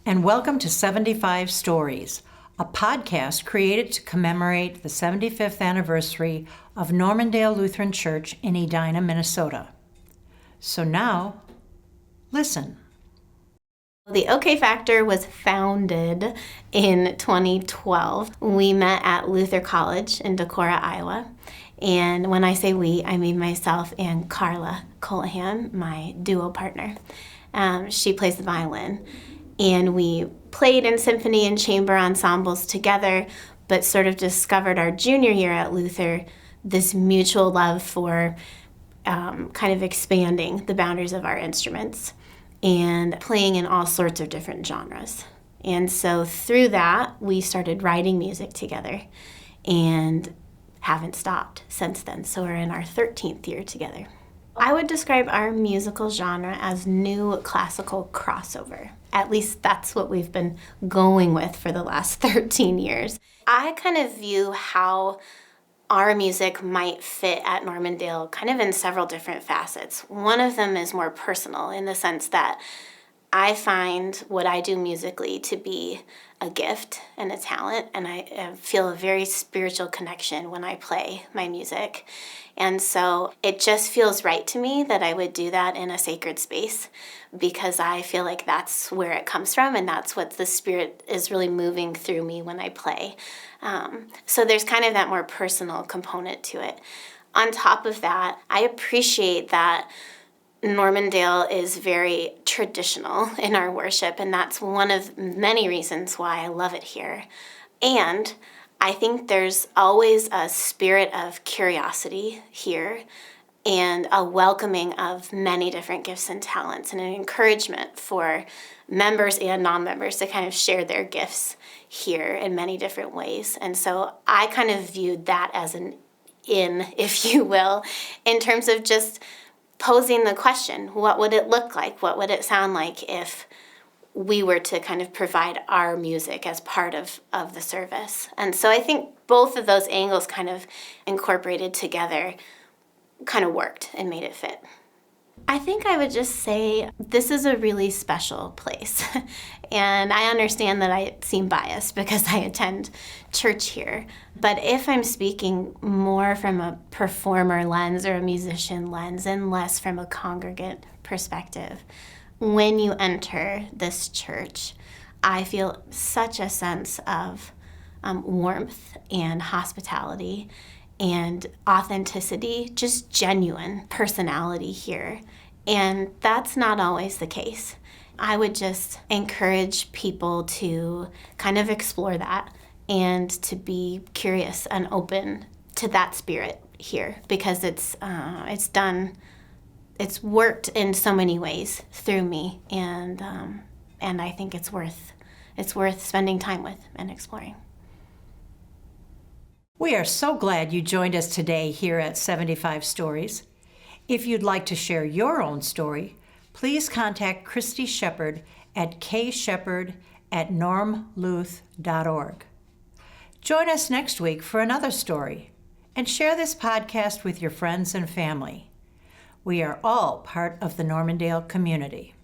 and welcome to 75 Stories, a podcast created to commemorate the 75th anniversary of Normandale Lutheran Church in Edina, Minnesota. So now, listen. The OK Factor was founded in 2012. We met at Luther College in Decorah, Iowa. And when I say we, I mean myself and Carla Colahan, my duo partner. She plays the violin. And we played in symphony and chamber ensembles together, but sort of discovered our junior year at Luther this mutual love for kind of expanding the boundaries of our instruments and playing in all sorts of different genres. And so through that, we started writing music together and haven't stopped since then. So we're in our 13th year together. I would describe our musical genre as new classical crossover. At least that's what we've been going with for the last 13 years. I kind of view how our music might fit at Normandale kind of in several different facets. One of them is more personal in the sense that I find what I do musically to be a gift and a talent, and I feel a very spiritual connection when I play my music. And so it just feels right to me that I would do that in a sacred space because I feel like that's where it comes from and that's what the Spirit is really moving through me when I play. So there's kind of that more personal component to it. On top of that, I appreciate that Normandale is very traditional in our worship, and that's one of many reasons why I love it here. And I think there's always a spirit of curiosity here and a welcoming of many different gifts and talents and an encouragement for members and non-members to kind of share their gifts here in many different ways. And so I kind of viewed that as an in, if you will, in terms of just posing the question, what would it look like? What would it sound like if we were to kind of provide our music as part of the service? And so I think both of those angles kind of incorporated together kind of worked and made it fit. I think I would just say this is a really special place. And I understand that I seem biased because I attend church here. But if I'm speaking more from a performer lens or a musician lens and less from a congregant perspective, when you enter this church, I feel such a sense of warmth and hospitality and authenticity, just genuine personality here. And that's not always the case. I would just encourage people to kind of explore that and to be curious and open to that spirit here because it's worked in so many ways through me, and I think it's worth spending time with and exploring. We are so glad you joined us today here at 75 Stories. If you'd like to share your own story, please contact Christy Shepard at kshepard@normluth.org. Join us next week for another story, and share this podcast with your friends and family. We are all part of the Normandale community.